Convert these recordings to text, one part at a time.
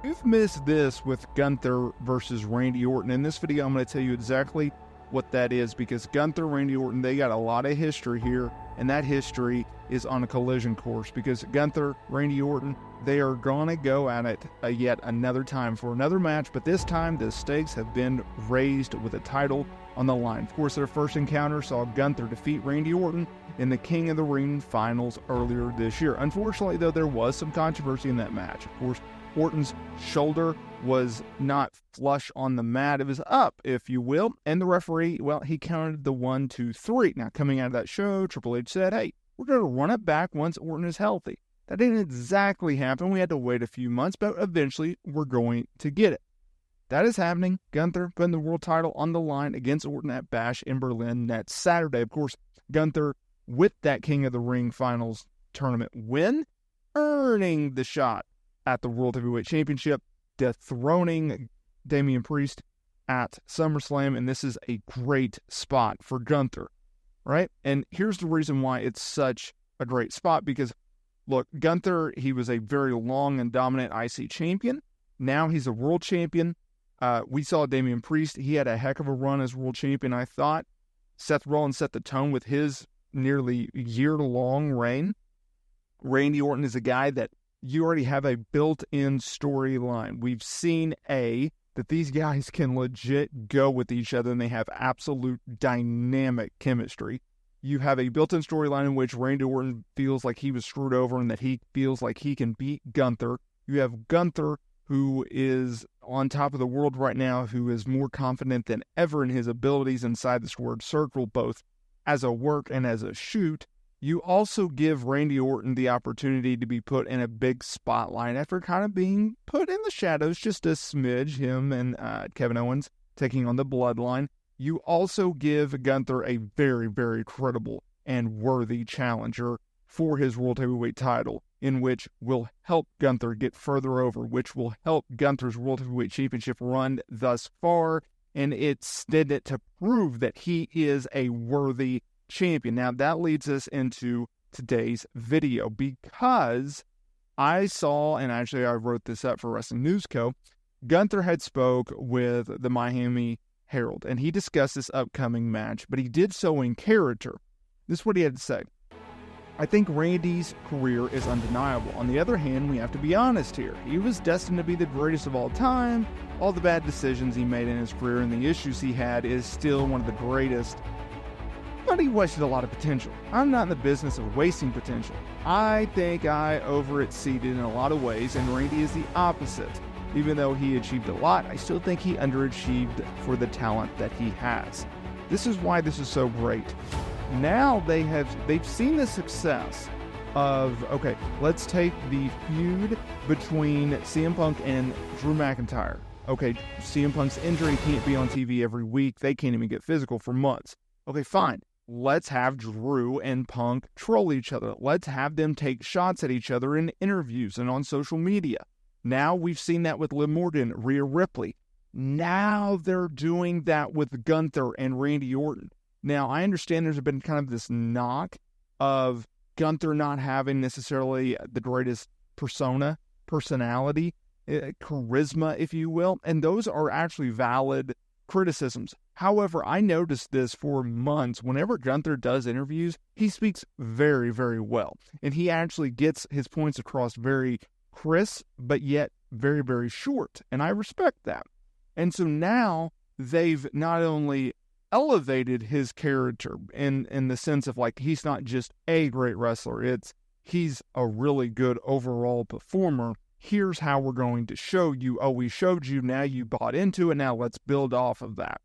you've missed this with Gunther versus Randy Orton. In this video, I'm going to tell you exactly what that is, because Gunther and Randy Orton, they got a lot of history here, and that history is on a collision course, because Gunther, Randy Orton, they are going to go at it yet another time for another match, but this time the stakes have been raised with a title on the line. Of course, their first encounter saw Gunther defeat Randy Orton in the King of the Ring finals earlier this year. Unfortunately, though, there was some controversy in that match. Of course, Orton's shoulder was not flush on the mat. It was up, if you will. And the referee, well, he counted the 1, 2, 3. Now, coming out of that show, Triple H said, hey, we're going to run it back once Orton is healthy. That didn't exactly happen. We had to wait a few months, but eventually we're going to get it. That is happening. Gunther putting the world title on the line against Orton at Bash in Berlin next Saturday. Of course, Gunther, with that King of the Ring finals tournament win, earning the shot at the World Heavyweight Championship, dethroning Damian Priest at SummerSlam, and this is a great spot for Gunther, right? And here's the reason why it's such a great spot, because, look, Gunther, he was a very long and dominant IC champion. Now he's a world champion. We saw Damian Priest. He had a heck of a run as world champion, I thought. Seth Rollins set the tone with his nearly year-long reign. Randy Orton is a guy that you already have a built-in storyline. We've seen, that these guys can legit go with each other, and they have absolute dynamic chemistry. You have a built-in storyline in which Randy Orton feels like he was screwed over and that he feels like he can beat Gunther. You have Gunther, who is on top of the world right now, who is more confident than ever in his abilities inside the squared circle, both as a work and as a shoot. You also give Randy Orton the opportunity to be put in a big spotlight after kind of being put in the shadows just a smidge, him and Kevin Owens taking on the Bloodline. You also give Gunther a very, very credible and worthy challenger for his World Heavyweight title, in which will help Gunther get further over, which will help Gunther's World Heavyweight Championship run thus far, and extend it to prove that he is a worthy champion. Now, that leads us into today's video, because I saw, and actually I wrote this up for Wrestling News Co., Gunther had spoke with the Miami Herald, and he discussed this upcoming match, but he did so in character. This is what he had to say. I think Randy's career is undeniable. On the other hand, we have to be honest here. He was destined to be the greatest of all time. All the bad decisions he made in his career and the issues he had is still one of the greatest. But he wasted a lot of potential. I'm not in the business of wasting potential. I think I overexceeded in a lot of ways, and Randy is the opposite. Even though he achieved a lot, I still think he underachieved for the talent that he has. This is why this is so great. Now they've seen the success of, okay, let's take the feud between CM Punk and Drew McIntyre. Okay, CM Punk's injury, can't be on TV every week. They can't even get physical for months. Okay, fine. Let's have Drew and Punk troll each other. Let's have them take shots at each other in interviews and on social media. Now we've seen that with Liv Morgan, Rhea Ripley. Now they're doing that with Gunther and Randy Orton. Now, I understand there's been kind of this knock of Gunther not having necessarily the greatest personality, charisma, if you will, and those are actually valid criticisms. However, I noticed this for months. Whenever Gunther does interviews, he speaks very, very well, and he actually gets his points across very crisp, but yet very, very short, and I respect that. And so now they've not only elevated his character in the sense of, like, he's not just a great wrestler, he's a really good overall performer. Here's how we're going to show you. Oh, we showed you, now you bought into it, now let's build off of that.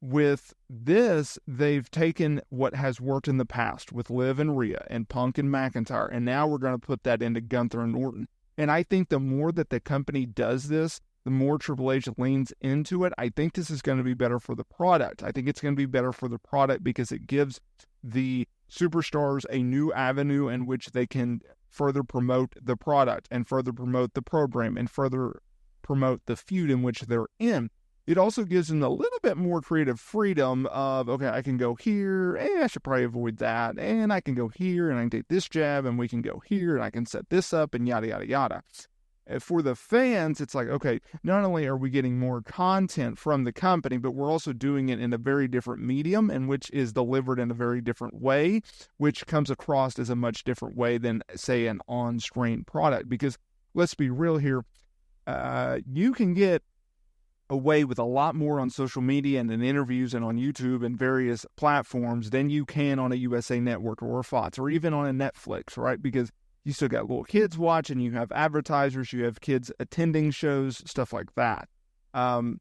With this, they've taken what has worked in the past with Liv and Rhea and Punk and McIntyre, and now we're going to put that into Gunther and Orton. And I think the more that the company does this, the more Triple H leans into it. I think this is going to be better for the product. I think it's going to be better for the product because it gives the superstars a new avenue in which they can further promote the product and further promote the program and further promote the feud in which they're in. It also gives them a little bit more creative freedom of, okay, I can go here, and I should probably avoid that, and I can go here, and I can take this jab, and we can go here, and I can set this up, and yada, yada, yada. For the fans, it's like, okay, not only are we getting more content from the company, but we're also doing it in a very different medium, and which is delivered in a very different way, which comes across as a much different way than, say, an on-screen product. Because let's be real here, you can get away with a lot more on social media and in interviews and on YouTube and various platforms than you can on a USA Network or a Fox or even on a Netflix, right? Because you still got little kids watching, you have advertisers, you have kids attending shows, stuff like that. And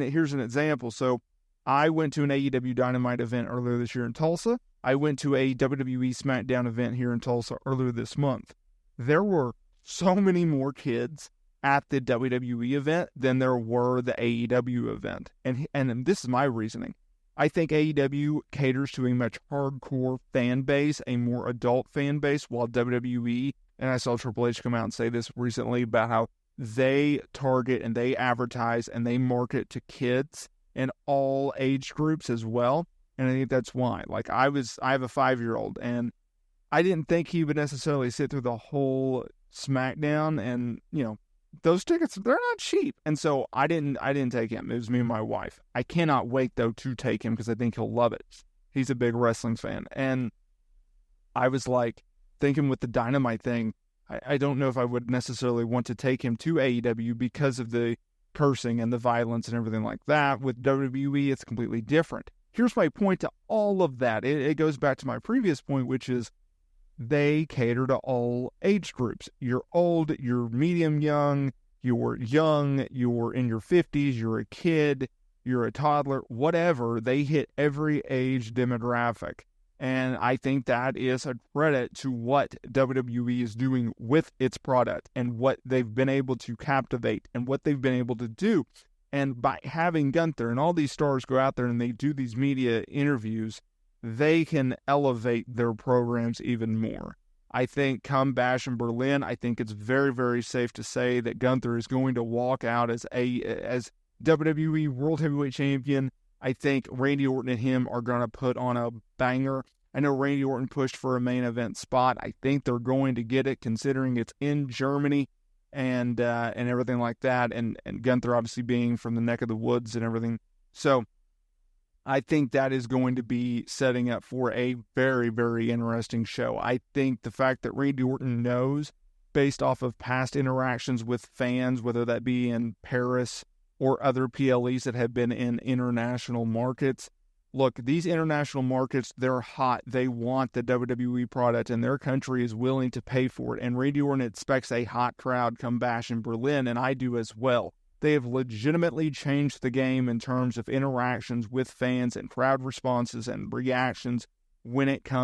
here's an example. So I went to an AEW Dynamite event earlier this year in Tulsa. I went to a WWE SmackDown event here in Tulsa earlier this month. There were so many more kids at the WWE event than there were the AEW event. And this is my reasoning. I think AEW caters to a much hardcore fan base, a more adult fan base, while WWE, and I saw Triple H come out and say this recently about how they target and they advertise and they market to kids in all age groups as well. And I think that's why. Like I have a 5-year-old, and I didn't think he would necessarily sit through the whole SmackDown, and those tickets, they're not cheap. And so I didn't take him. It was me and my wife. I cannot wait, though, to take him because I think he'll love it. He's a big wrestling fan. And I was like thinking with the Dynamite thing, I don't know if I would necessarily want to take him to AEW because of the cursing and the violence and everything like that. With WWE, it's completely different. Here's my point to all of that. It goes back to my previous point, which is they cater to all age groups. You're old, you're medium young, you're in your 50s, you're a kid, you're a toddler, whatever. They hit every age demographic. And I think that is a credit to what WWE is doing with its product and what they've been able to captivate and what they've been able to do. And by having Gunther and all these stars go out there and they do these media interviews, they can elevate their programs even more. I think come Bash in Berlin, I think it's very, very safe to say that Gunther is going to walk out as WWE World Heavyweight Champion. I think Randy Orton and him are going to put on a banger. I know Randy Orton pushed for a main event spot. I think they're going to get it, considering it's in Germany and everything like that. And Gunther obviously being from the neck of the woods and everything. So I think that is going to be setting up for a very, very interesting show. I think the fact that Randy Orton knows, based off of past interactions with fans, whether that be in Paris or other PLEs that have been in international markets. Look, these international markets, they're hot. They want the WWE product, and their country is willing to pay for it. And Randy Orton expects a hot crowd come Bash in Berlin, and I do as well. They have legitimately changed the game in terms of interactions with fans and crowd responses and reactions when it comes